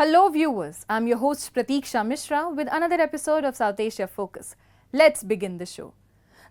Hello viewers, I'm your host Pratiksha Mishra with another episode of South Asia Focus. Let's begin the show.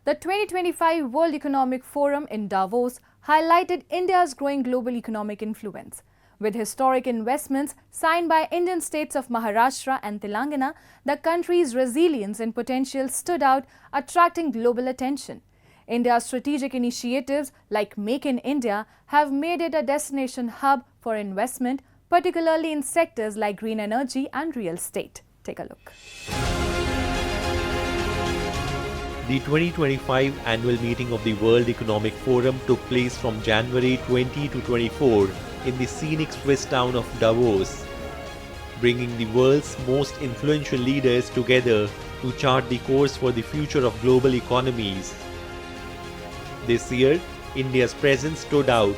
The 2025 World Economic Forum in Davos highlighted India's growing global economic influence. With historic investments signed by Indian states of Maharashtra and Telangana, the country's resilience and potential stood out, attracting global attention. India's strategic initiatives like Make in India have made it a destination hub for investment, particularly in sectors like green energy and real estate. Take a look. The 2025 annual meeting of the World Economic Forum took place from January 20 to 24 in the scenic Swiss town of Davos, bringing the world's most influential leaders together to chart the course for the future of global economies. This year, India's presence stood out,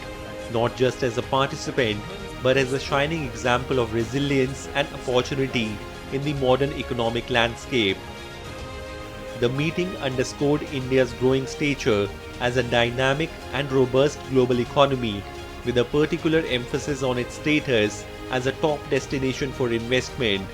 not just as a participant, but as a shining example of resilience and opportunity in the modern economic landscape. The meeting underscored India's growing stature as a dynamic and robust global economy, with a particular emphasis on its status as a top destination for investment.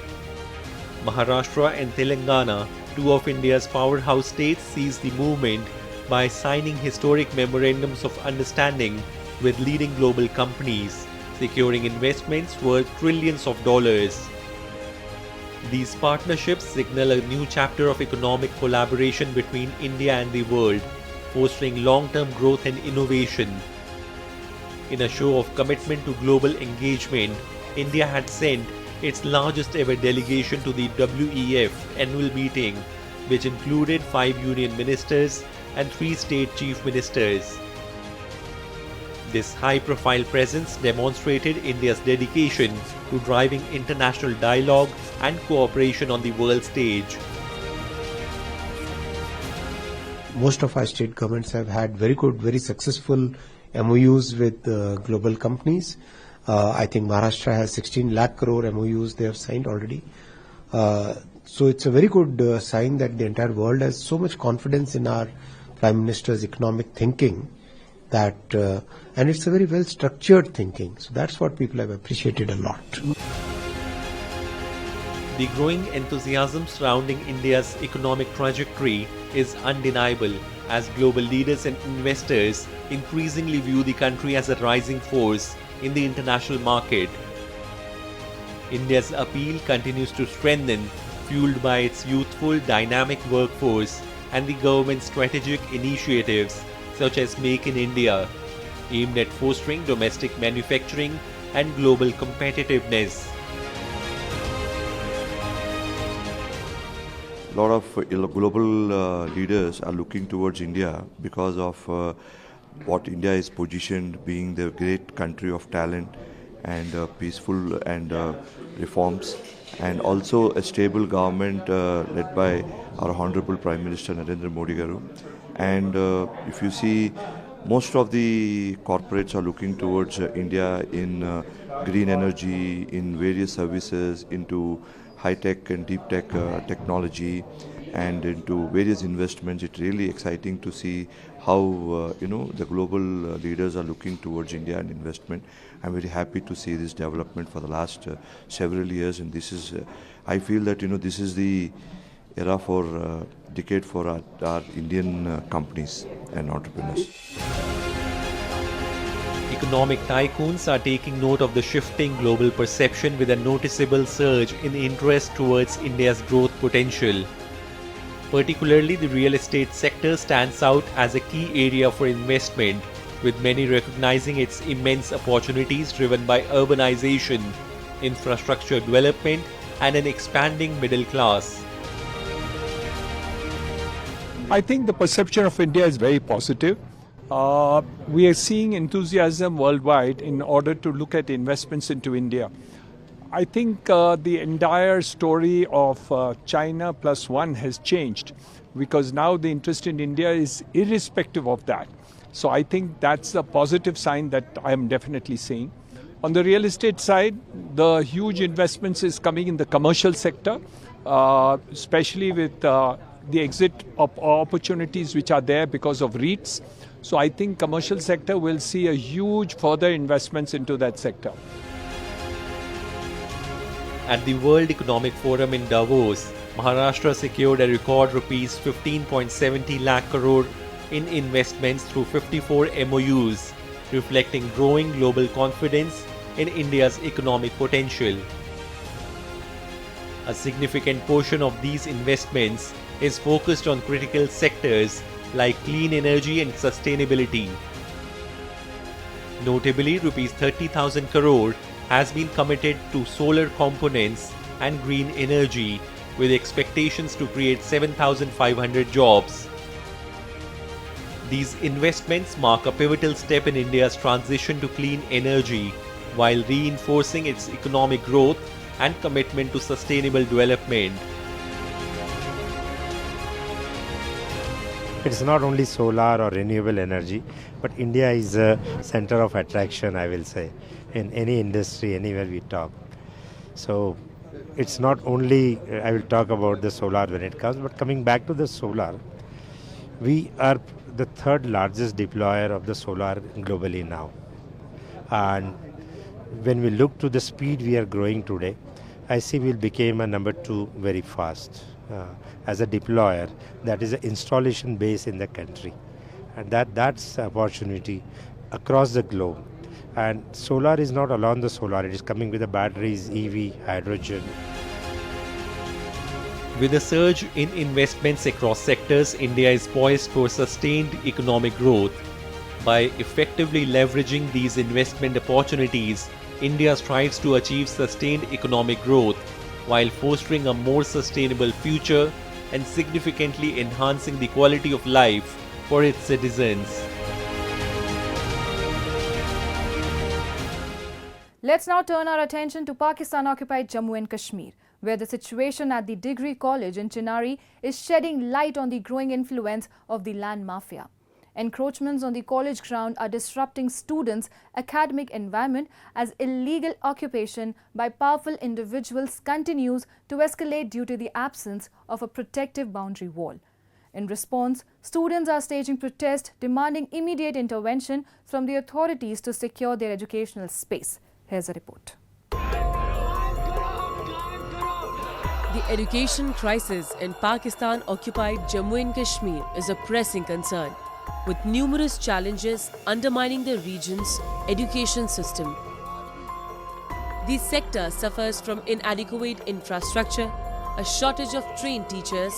Maharashtra and Telangana, two of India's powerhouse states, seized the movement by signing historic memorandums of understanding with leading global companies, securing investments worth trillions of dollars. These partnerships signal a new chapter of economic collaboration between India and the world, fostering long-term growth and innovation. In a show of commitment to global engagement, India had sent its largest ever delegation to the WEF annual meeting, which included 5 union ministers and 3 state chief ministers. This high-profile presence demonstrated India's dedication to driving international dialogue and cooperation on the world stage. Most of our state governments have had very good, very successful MOUs with global companies. I think Maharashtra has 16 lakh crore MOUs they have signed already. So it's a very good sign that the entire world has so much confidence in our Prime Minister's economic thinking that and it's a very well structured thinking. So that's what people have appreciated a lot. The growing enthusiasm surrounding India's economic trajectory is undeniable, as global leaders and investors increasingly view the country as a rising force in the international market. India's appeal continues to strengthen, fueled by its youthful, dynamic workforce and the government's strategic initiatives such as Make in India, aimed at fostering domestic manufacturing and global competitiveness. A lot of global leaders are looking towards India because of what India is positioned being the great country of talent and peaceful and reforms, and also a stable government led by our Honorable Prime Minister Narendra Modi Garu. And if you see, most of the corporates are looking towards India in green energy, in various services, into high-tech and deep-tech technology, and into various investments. It's really exciting to see how the global leaders are looking towards India and investment. I'm very happy to see this development for the last several years, and this is, I feel that this is the era for decade for our Indian companies and entrepreneurs. Economic tycoons are taking note of the shifting global perception with a noticeable surge in interest towards India's growth potential. Particularly, the real estate sector stands out as a key area for investment, with many recognizing its immense opportunities driven by urbanization, infrastructure development, and an expanding middle class. I think the perception of India is very positive. We are seeing enthusiasm worldwide in order to look at investments into India. I think the entire story of China +1 has changed, because now the interest in India is irrespective of that. So I think that's a positive sign that I am definitely seeing. On the real estate side, the huge investments is coming in the commercial sector, especially with the exit opportunities which are there because of REITs. So I think commercial sector will see a huge further investments into that sector. At the World Economic Forum in Davos, Maharashtra secured a record rupees 15.70 lakh crore in investments through 54 MOUs, reflecting growing global confidence in India's economic potential. A significant portion of these investments is focused on critical sectors like clean energy and sustainability. Notably, rupees 30,000 crore has been committed to solar components and green energy, with expectations to create 7,500 jobs. These investments mark a pivotal step in India's transition to clean energy, while reinforcing its economic growth and commitment to sustainable development. It's not only solar or renewable energy, but India is a center of attraction, I will say, in any industry, anywhere we talk. So it's not only, I will talk about the solar when it comes, but coming back to the solar, we are the third largest deployer of the solar globally now. And when we look to the speed we are growing today, I see we'll become a number 2 very fast as a deployer. That is an installation base in the country, and that's an opportunity across the globe. And solar is not alone the solar, it is coming with the batteries, EV, hydrogen. With a surge in investments across sectors, India is poised for sustained economic growth. By effectively leveraging these investment opportunities, India strives to achieve sustained economic growth while fostering a more sustainable future and significantly enhancing the quality of life for its citizens. Let's now turn our attention to Pakistan-occupied Jammu and Kashmir, where the situation at the Degree College in Chinari is shedding light on the growing influence of the land mafia. Encroachments on the college ground are disrupting students' academic environment as illegal occupation by powerful individuals continues to escalate due to the absence of a protective boundary wall. In response, students are staging protests demanding immediate intervention from the authorities to secure their educational space. Here's a report. The education crisis in Pakistan-occupied Jammu and Kashmir is a pressing concern, with numerous challenges undermining the region's education system. The sector suffers from inadequate infrastructure, a shortage of trained teachers,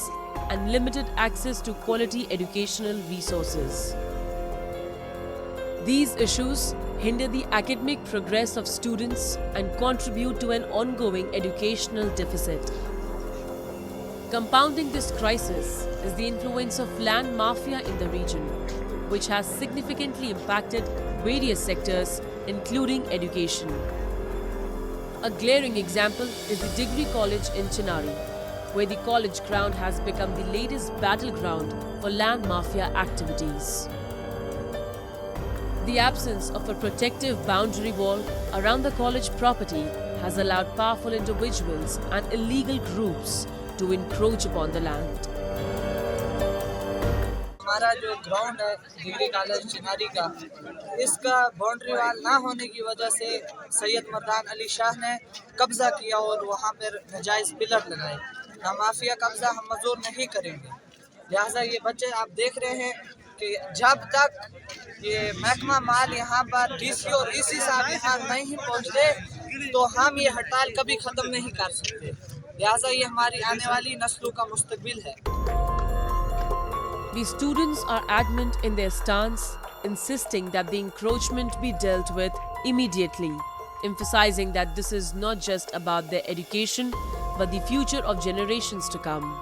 and limited access to quality educational resources. These issues hinder the academic progress of students and contribute to an ongoing educational deficit. Compounding this crisis is the influence of land mafia in the region, which has significantly impacted various sectors, including education. A glaring example is the Degree College in Chinari, where the college ground has become the latest battleground for land mafia activities. The absence of a protective boundary wall around the college property has allowed powerful individuals and illegal groups to encroach upon the land. हमारा जो ground है degree college Chinari का, इसका boundary wall ना होने की वजह से सैयद मर्दान अली शाह ने कब्जा किया और वहाँ पर नाजायज़ पिलर लगाए। ना माफिया कब्जा हम मंजूर नहीं करेंगे। लिहाजा ये बच्चे आप देख रहे हैं कि जब तक ये महकमा माल यहाँ पर डीसी और ईसी साहब यहाँ नहीं पहुँचते तो हम ये हड़ताल कभी ख़त्म नहीं कर सकते। लिहाजा ये हमारी आने वाली नस्लों का मुस्तकबिल है। The students are adamant in their stance, insisting that the encroachment be dealt with immediately, emphasizing that this is not just about their education, but the future of generations to come.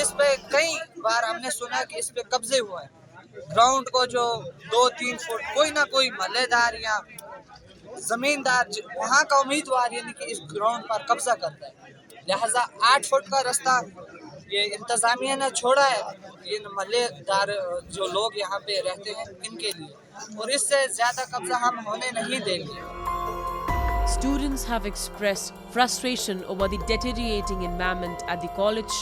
इस पे कई बार हमने सुना कि इस पे कब्जे हुआ है। ग्राउंड को जो 2-3 फुट कोई ना कोई महल्लेदार या जमींदार वहाँ का उम्मीदवार यानी कि इस ग्राउंड पर कब्जा करता है। लिहाजा 8 फुट का रास्ता ये इंतजामिया ने छोड़ा है ये महल्लेदार जो लोग यहाँ पे रहते हैं इनके लिए, और इससे ज्यादा कब्जा हम होने नहीं देंगे। Students have expressed frustration over the deteriorating environment at the college,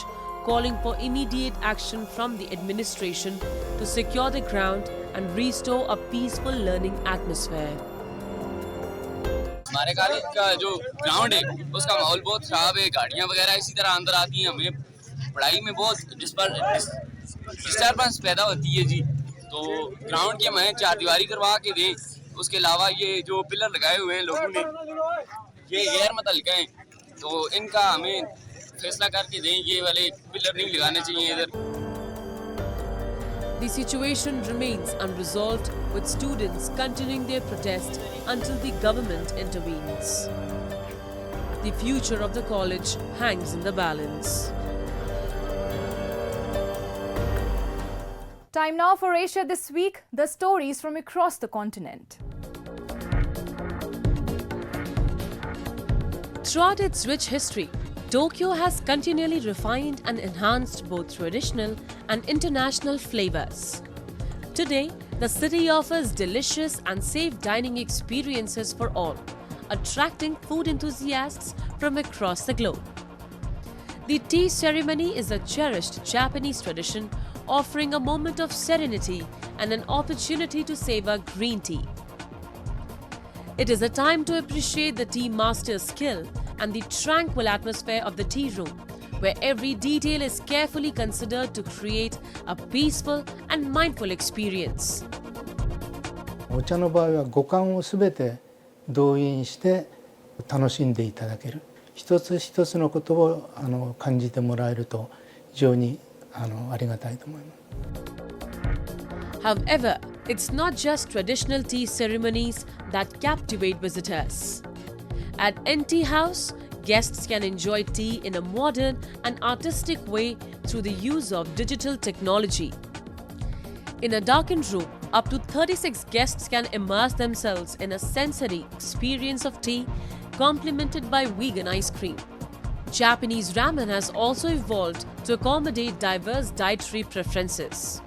calling for immediate action from the administration to secure the ground and restore a peaceful learning atmosphere. हमारे कॉलेज का जो ग्राउंड है उसका माहौल बहुत ख़राब है, गाड़ियाँ वगैरह इसी तरह अंदर आती हैं, हमें पढ़ाई में बहुत डिस्टर्बेंस पैदा होती है जी। तो ग्राउंड की हमें चारदीवारी करवा के दें, उसके अलावा ये जो पिलर लगाए हुए हैं लोगों ने ये गैर मुतल्लिका हैं, तो इनका हमें फैसला करके दें, ये वाले पिलर नहीं लगाने चाहिए इधर। The situation remains unresolved, with students continuing their protest until the government intervenes. The future of the college hangs in the balance. Time now for Asia This Week, the stories from across the continent. Throughout its rich history, Tokyo has continually refined and enhanced both traditional and international flavors. Today, the city offers delicious and safe dining experiences for all, attracting food enthusiasts from across the globe. The tea ceremony is a cherished Japanese tradition, offering a moment of serenity and an opportunity to savor green tea. It is a time to appreciate the tea master's skill and the tranquil atmosphere of the tea room, where every detail is carefully considered to create a peaceful and mindful experience. お茶の場合は五感をすべて動員して楽しんでいただける。一つ一つのことを感じてもらえると非常にありがたいと思います。However, it's not just traditional tea ceremonies that captivate visitors. At NT House, guests can enjoy tea in a modern and artistic way through the use of digital technology. In a darkened room, up to 36 guests can immerse themselves in a sensory experience of tea, complemented by vegan ice cream. Japanese ramen has also evolved to accommodate diverse dietary preferences.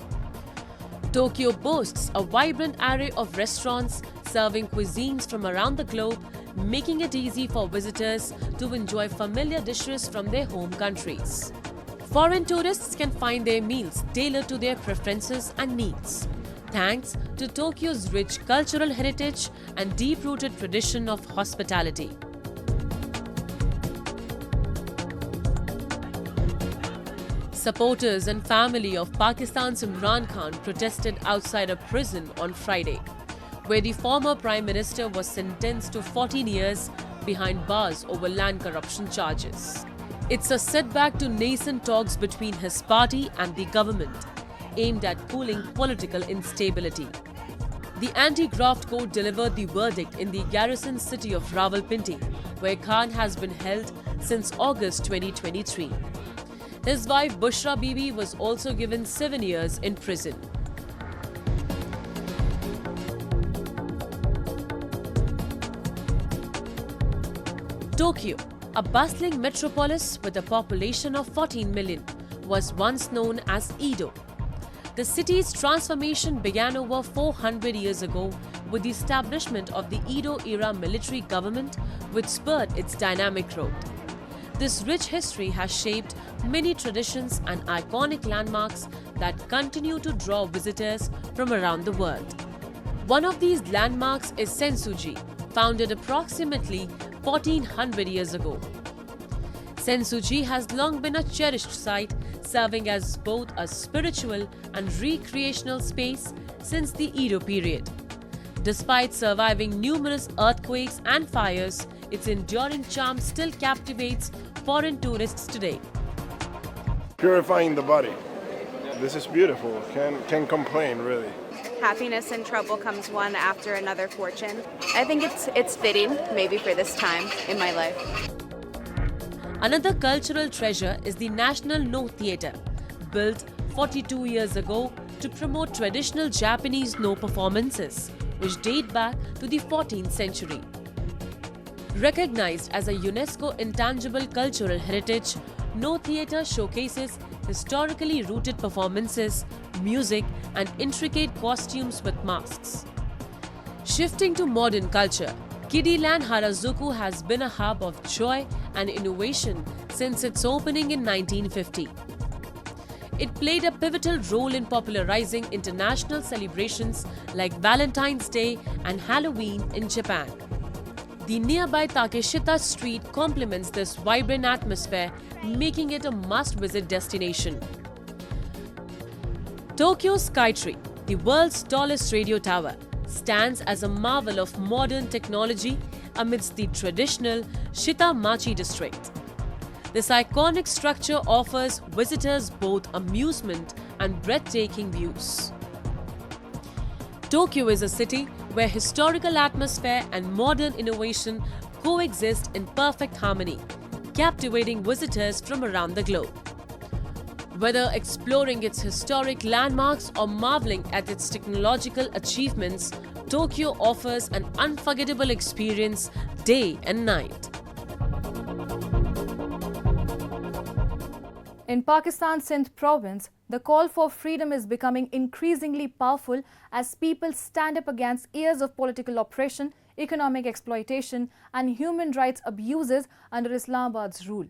Tokyo boasts a vibrant array of restaurants serving cuisines from around the globe, making it easy for visitors to enjoy familiar dishes from their home countries. Foreign tourists can find their meals tailored to their preferences and needs, thanks to Tokyo's rich cultural heritage and deep-rooted tradition of hospitality. Supporters and family of Pakistan's Imran Khan protested outside a prison on Friday, where the former Prime Minister was sentenced to 14 years behind bars over land corruption charges. It's a setback to nascent talks between his party and the government, aimed at cooling political instability. The anti-graft court delivered the verdict in the garrison city of Rawalpindi, where Khan has been held since August 2023. His wife Bushra Bibi was also given 7 years in prison. Tokyo, a bustling metropolis with a population of 14 million, was once known as Edo. The city's transformation began over 400 years ago with the establishment of the Edo-era military government, which spurred its dynamic growth. This rich history has shaped many traditions and iconic landmarks that continue to draw visitors from around the world. One of these landmarks is Sensuji, founded approximately 1400 years ago. Sensuji has long been a cherished site, serving as both a spiritual and recreational space since the Edo period. Despite surviving numerous earthquakes and fires, its enduring charm still captivates foreign tourists today. Purifying the body. This is beautiful. Can't complain, really. Happiness and trouble comes one after another fortune. I think it's fitting, maybe for this time in my life. Another cultural treasure is the National No Theatre, built 42 years ago to promote traditional Japanese No performances, which date back to the 14th century. Recognized as a UNESCO Intangible Cultural Heritage, No Theatre showcases historically rooted performances, music, and intricate costumes with masks. Shifting to modern culture, Kiddyland Harajuku has been a hub of joy and innovation since its opening in 1950. It played a pivotal role in popularizing international celebrations like Valentine's Day and Halloween in Japan. The nearby Takeshita street complements this vibrant atmosphere, making it a must-visit destination. Tokyo's Skytree, the world's tallest radio tower, stands as a marvel of modern technology amidst the traditional Shitamachi district. This iconic structure offers visitors both amusement and breathtaking views. Tokyo is a city where historical atmosphere and modern innovation coexist in perfect harmony, captivating visitors from around the globe. Whether exploring its historic landmarks or marveling at its technological achievements, Tokyo offers an unforgettable experience day and night. In Pakistan's Sindh province, the call for freedom is becoming increasingly powerful as people stand up against years of political oppression, economic exploitation and human rights abuses under Islamabad's rule.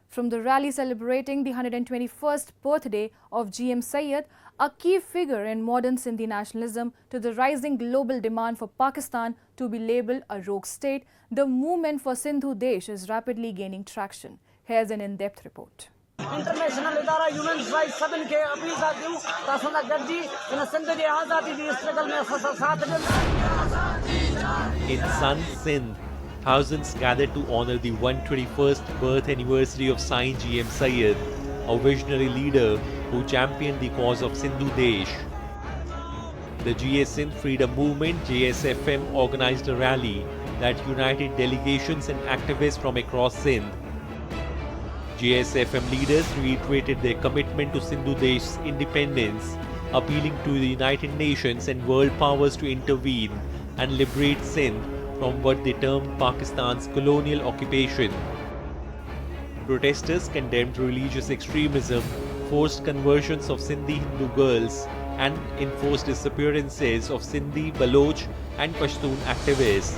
From the rally celebrating the 121st birthday of GM Sayyid, a key figure in modern Sindhi nationalism, to the rising global demand for Pakistan to be labelled a rogue state, the movement for Sindhu Desh is rapidly gaining traction. Here's an in-depth report. International इदारा human rights सभिन खे appeal था कयूं त असां गॾिजी हिन सिंध जे आज़ादी जी स्ट्रगल में असां साथ ॾियूं. In Sindh, thousands gathered to honor the 121st birth anniversary of Saint GM Sayyid, a visionary leader who championed the cause of Sindhu Desh. The GS Sindh Freedom Movement (JSFM) organized a rally that united delegations and activists from across Sindh. JSFM leaders reiterated their commitment to Sindhu Desh's independence, appealing to the United Nations and world powers to intervene and liberate Sindh from what they termed Pakistan's colonial occupation. Protesters condemned religious extremism, forced conversions of Sindhi Hindu girls, and enforced disappearances of Sindhi, Baloch, and Pashtun activists.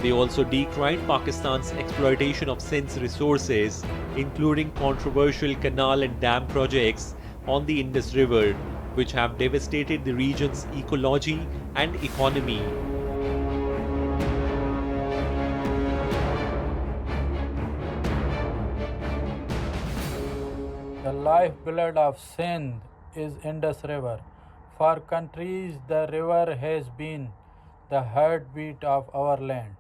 They also decried Pakistan's exploitation of Sindh's resources, including controversial canal and dam projects on the Indus River, which have devastated the region's ecology and economy. The lifeblood of Sindh is Indus River. For countries, the river has been the heartbeat of our land,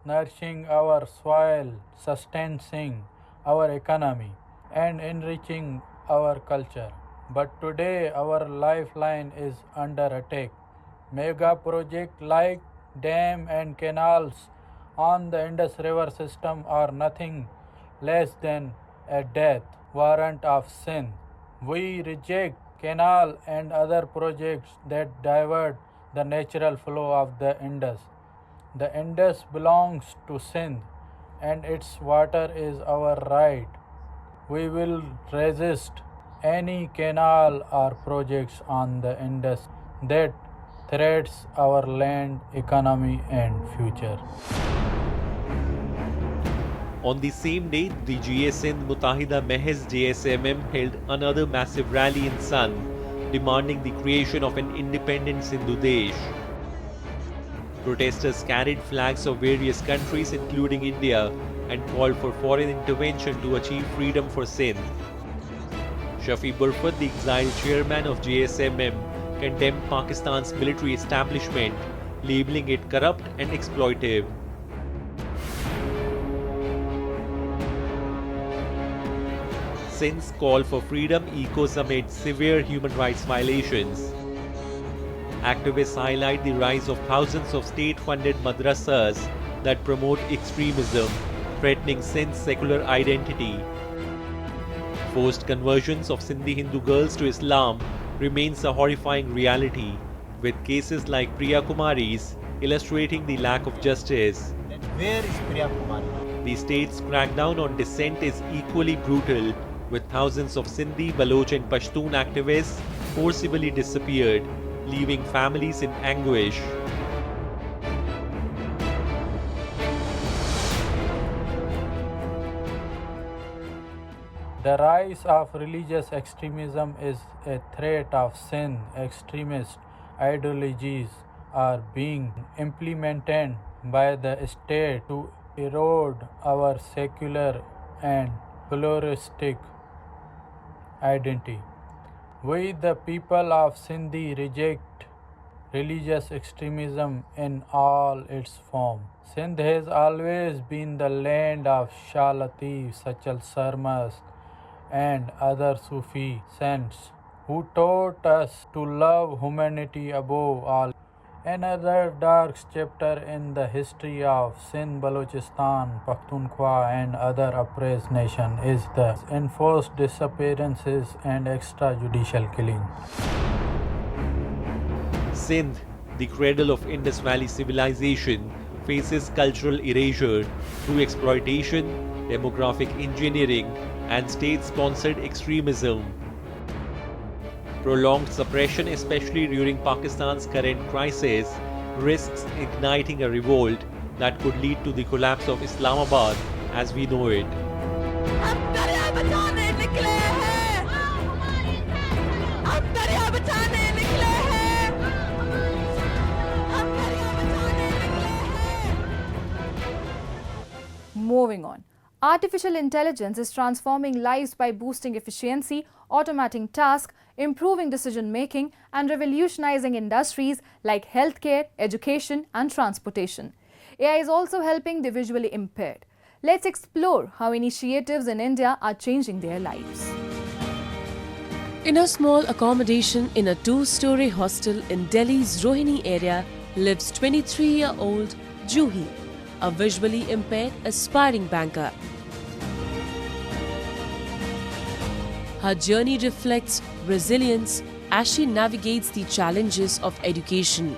nourishing our soil, sustaining our economy, and enriching our culture. But today, our lifeline is under attack. Mega projects like dam and canals on the Indus River system are nothing less than a death warrant of Sindh. We reject canal and other projects that divert the natural flow of the Indus. The Indus belongs to Sindh and its water is our right. We will resist any canal or projects on the Indus that threats our land, economy and future. On the same day, the GS Sindh Mutahida Mehez JSMM held another massive rally in Sindh, demanding the creation of an independent Sindhu Desh. Protesters carried flags of various countries including India and called for foreign intervention to achieve freedom for Sindh. Shafi Burfat, the exiled chairman of JSMM, condemned Pakistan's military establishment, labelling it corrupt and exploitive. Sindh's call for freedom echoes amid severe human rights violations. Activists highlight the rise of thousands of state-funded madrasas that promote extremism, threatening Sindh's secular identity. Forced conversions of Sindhi Hindu girls to Islam remains a horrifying reality, with cases like Priya Kumari's illustrating the lack of justice. Where is Priya Kumari? The state's crackdown on dissent is equally brutal, with thousands of Sindhi, Baloch and Pashtun activists forcibly disappeared, leaving families in anguish. The rise of religious extremism is a threat of Sindh. Extremist ideologies are being implemented by the state to erode our secular and pluralistic identity. We, the people of Sindh, reject religious extremism in all its forms. Sindh has always been the land of Shah Latif, Sachal Sarmas, and other Sufi saints who taught us to love humanity above all. Another dark chapter in the history of Sindh, Balochistan, Pakhtunkhwa, and other oppressed nations is the enforced disappearances and extrajudicial killing. Sindh, the cradle of Indus Valley civilization, faces cultural erasure through exploitation, demographic engineering, and state-sponsored extremism. Prolonged suppression, especially during Pakistan's current crisis, risks igniting a revolt that could lead to the collapse of Islamabad as we know it. Moving on. Artificial intelligence is transforming lives by boosting efficiency, automating tasks, improving decision-making, and revolutionizing industries like healthcare, education, and transportation. AI is also helping the visually impaired. Let's explore how initiatives in India are changing their lives. In a small accommodation in a two-story hostel in Delhi's Rohini area lives 23-year-old Juhi, a visually impaired aspiring banker. Her journey reflects resilience as she navigates the challenges of education.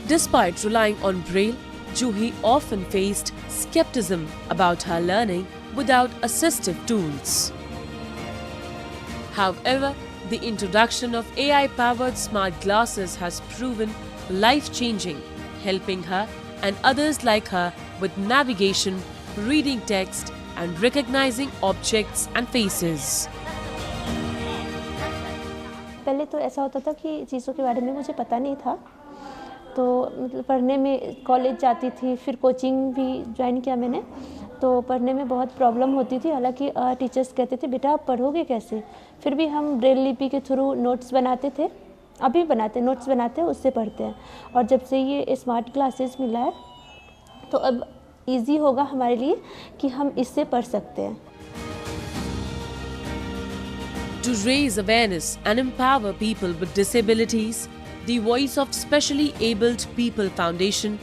Despite relying on Braille, Juhi often faced skepticism about her learning without assistive tools. However, the introduction of AI-powered smart glasses has proven life-changing, helping her and others like her with navigation, reading text, and recognizing objects and faces. पहले तो ऐसा होता था कि चीज़ों के बारे में मुझे पता नहीं था, तो मतलब पढ़ने में कॉलेज जाती थी, फिर कोचिंग भी ज्वाइन किया मैंने, तो पढ़ने में बहुत प्रॉब्लम होती थी। हालांकि टीचर्स कहते थे बेटा आप पढ़ोगे कैसे, फिर भी हम ब्रेल लिपि के थ्रू नोट्स बनाते थे, अभी बनाते नोट्स बनाते हैं, उससे पढ़ते हैं। और जब से ये स्मार्ट क्लासेस मिला है तो अब इजी होगा हमारे लिए कि हम इससे पढ़ सकते हैं। To raise awareness and empower people with disabilities, the Voice of Specially Abled People Foundation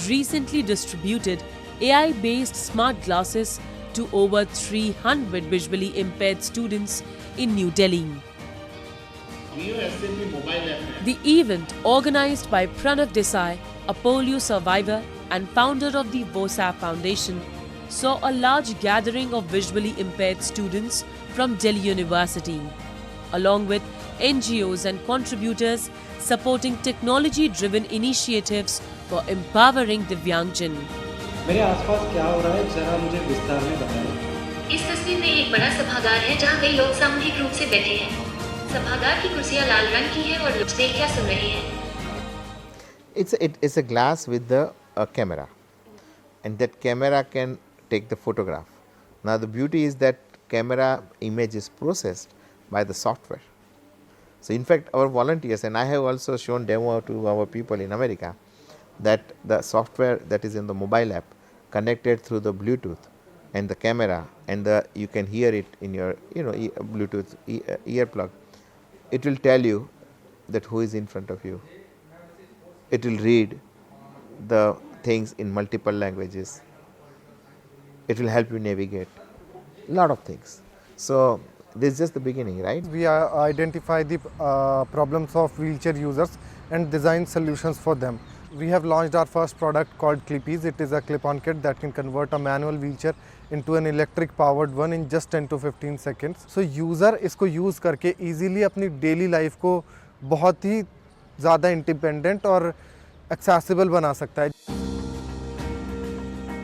recently distributed AI-based smart glasses to over 300 visually impaired students in New Delhi. The event, organized by Pranav Desai, a polio survivor and founder of the VOSA Foundation, saw a large gathering of visually impaired students from Delhi University, along with NGOs and contributors supporting technology-driven initiatives for empowering Divyangjan. मेरे आसपास क्या हो रहा है जरा मुझे विस्तार में बताएं। इस तस्वीर में एक बड़ा सभागार है जहां कई लोग सामूहिक रूप से बैठे हैं। सभागार की कुर्सियां लाल रंग की हैं और लोग क्या सुन रहे हैं। It's a glass with a camera, and that camera can take the photograph. Now the beauty is that camera image is processed by the software. So in fact our volunteers, and I have also shown demo to our people in America, that the software that is in the mobile app connected through the Bluetooth and the camera, and you can hear it in your Bluetooth earplug. It will tell you that who is in front of you. It will read the things in multiple languages. It will help you navigate a lot of things. So this is just the beginning, right? We identify the problems of wheelchair users and design solutions for them. We have launched our first product called Clippies. It is a clip-on kit that can convert a manual wheelchair into an electric powered one in just 10 to 15 seconds. So user इसको use करके easily अपनी daily life को बहुत ही ज़्यादा independent और accessible बना सकता है.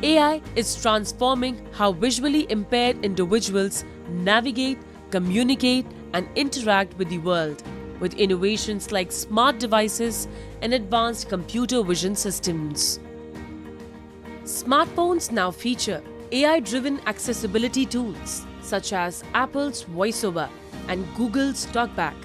AI is transforming how visually impaired individuals navigate, communicate, and interact with the world, with innovations like smart devices and advanced computer vision systems. Smartphones now feature AI-driven accessibility tools such as Apple's VoiceOver and Google's TalkBack,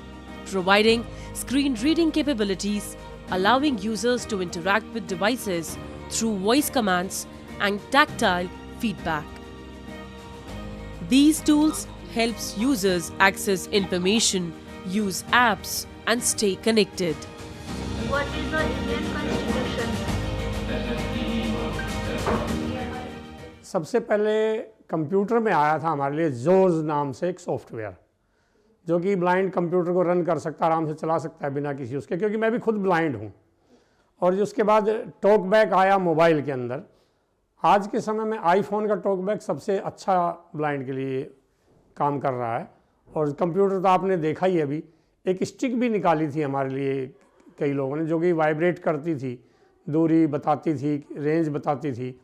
providing screen reading capabilities, allowing users to interact with devices through voice commands and tactile feedback. These tools helps users access information, use apps, and stay connected. What is the Indian Constitution? सबसे पहले computer में आया था हमारे लिए जोर्स नाम से एक सॉफ्टवेयर, जो कि ब्लाइंड कंप्यूटर को रन कर सकता, आराम से चला सकता है बिना किसी उसके, क्योंकि मैं भी खुद ब्लाइंड हूँ। और उसके बाद टॉकबैक आया मोबाइल के अंदर। आज के समय में आईफोन का टॉकबैक सबसे अच्छा ब्लाइंड के लिए काम कर रहा है। और कंप्यूटर तो आपने देखा ही अभी, एक स्टिक भी निकाली थी हमारे लिए कई लोगों ने, जो कि वाइब्रेट करती थी, दूरी बताती थी, रेंज बताती थी।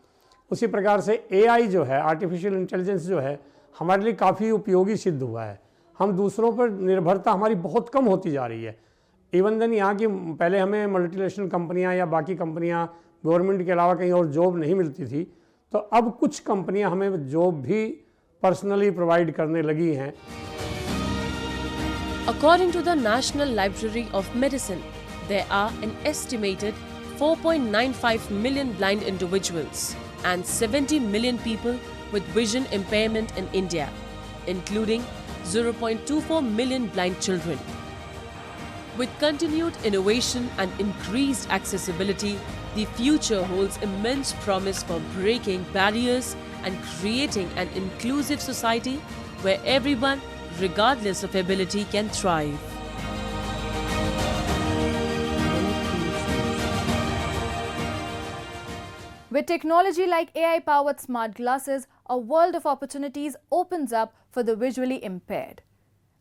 उसी प्रकार से एआई जो है, आर्टिफिशियल इंटेलिजेंस जो है, हमारे लिए काफ़ी उपयोगी सिद्ध हुआ है। हम दूसरों पर निर्भरता हमारी बहुत कम होती जा रही है। इवन देन यहाँ की पहले हमें मल्टीनेशनल कंपनियाँ या बाकी कंपनियाँ गवर्नमेंट के अलावा कहीं और जॉब नहीं मिलती थी, तो अब कुछ कंपनियाँ हमें जॉब भी पर्सनली प्रोवाइड करने लगी हैं। According to the National Library of Medicine, there are an estimated 4.95 million blind individuals and 70 million people with vision impairment in India, including 0.24 million blind children. With continued innovation and increased accessibility, the future holds immense promise for breaking barriers and creating an inclusive society where everyone, regardless of ability, can thrive. With technology like AI-powered smart glasses, a world of opportunities opens up for the visually impaired.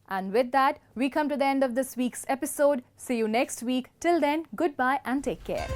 And with that, we come to the end of this week's episode. See you next week. Till then, goodbye and take care.